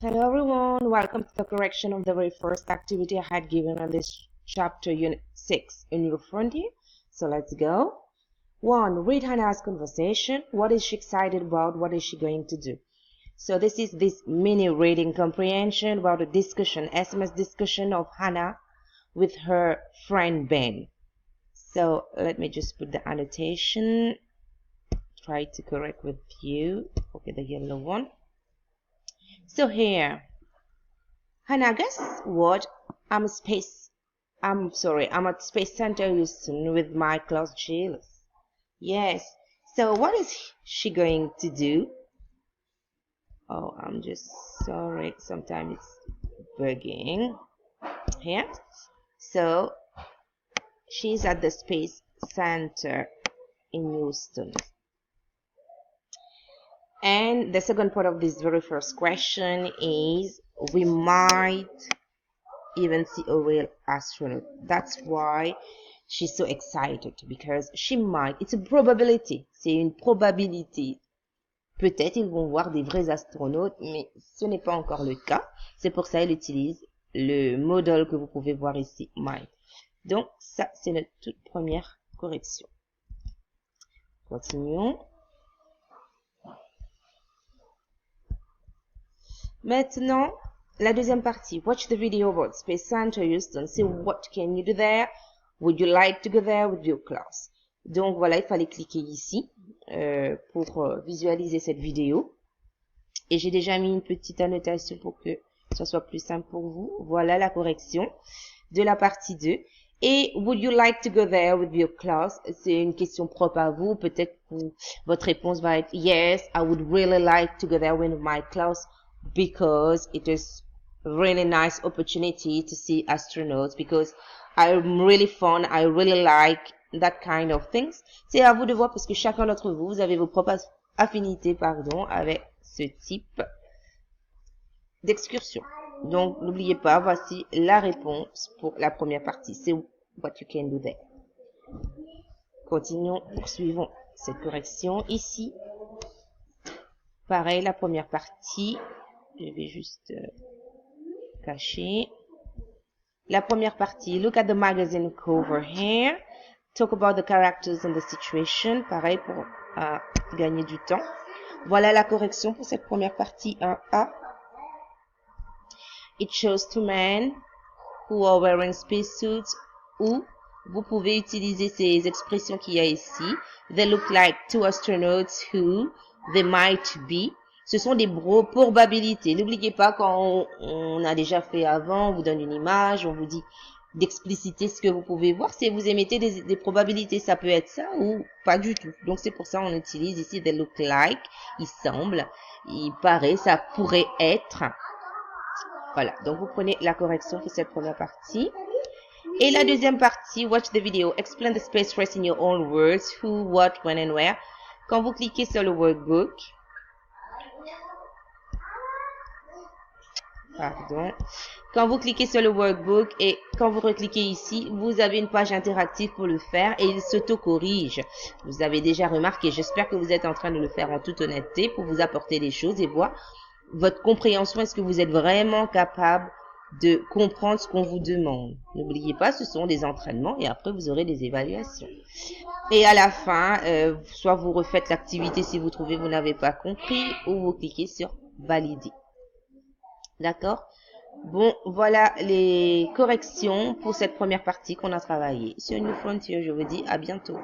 Hello everyone, welcome to the correction of the very first activity I had given on this chapter unit 6 in your frontier. So let's go. 1. Read Hannah's conversation. What is she excited about? What is she going to do? So this is this mini reading comprehension about a discussion, SMS discussion of Hannah with her friend Ben. So let me just put the annotation. Try to correct with you. Okay, the yellow one. So here, Hannah, guess what? I'm at Space Center Houston with my class Jill. Yes. So what is she going to do? Oh, I'm just sorry. Sometimes it's bugging. Here. So she's at the Space Center in Houston. And the second part of this very first question is, we might even see a real astronaut. That's why she's so excited, because she might. It's a probability. C'est une probabilité. Peut-être ils vont voir des vrais astronautes, mais ce n'est pas encore le cas. C'est pour ça qu'elle utilise le modèle que vous pouvez voir ici, might. Donc, ça, c'est notre toute première correction. Continuons. Maintenant, la deuxième partie. Watch the video about Space Center Houston. See what can you do there? Would you like to go there with your class? Donc voilà, il fallait cliquer ici pour visualiser cette vidéo. Et j'ai déjà mis une petite annotation pour que ça soit plus simple pour vous. Voilà la correction de la partie 2. Et would you like to go there with your class? C'est une question propre à vous. Peut-être que votre réponse va être yes, I would really like to go there with my class, because it is a really nice opportunity to see astronauts, because I'm really fun, I really like that kind of things. C'est à vous de voir, parce que chacun d'entre vous, vous avez vos propres affinités, avec ce type d'excursion. Donc, n'oubliez pas, voici la réponse pour la première partie. C'est what you can do there. Continuons, poursuivons cette correction ici. Pareil, la première partie. Je vais juste cacher. La première partie. Look at the magazine cover here. Talk about the characters and the situation. Pareil pour gagner du temps. Voilà la correction pour cette première partie 1A. It shows two men who are wearing spacesuits. Ou vous pouvez utiliser ces expressions qu'il y a ici. They look like two astronauts who they might be. Ce sont des probabilités. N'oubliez pas, quand on a déjà fait avant, on vous donne une image, on vous dit d'expliciter ce que vous pouvez voir. Si vous émettez des probabilités, ça peut être ça ou pas du tout. Donc c'est pour ça qu'on utilise ici they look like. Il semble, il paraît, ça pourrait être. Voilà, donc vous prenez la correction pour cette première partie. Et la deuxième partie, watch the video, explain the space race in your own words, who, what, when and where. Quand vous cliquez sur le workbook, quand vous cliquez sur le workbook et quand vous recliquez ici, vous avez une page interactive pour le faire et il s'auto-corrige. Vous avez déjà remarqué, j'espère que vous êtes en train de le faire en toute honnêteté pour vous apporter des choses et voir votre compréhension. Est-ce que vous êtes vraiment capable de comprendre ce qu'on vous demande? N'oubliez pas, ce sont des entraînements et après vous aurez des évaluations. Et à la fin, soit vous refaites l'activité si vous trouvez que vous n'avez pas compris, ou vous cliquez sur valider. D'accord? Bon, voilà les corrections pour cette première partie qu'on a travaillée. Sur New Frontier, je vous dis à bientôt.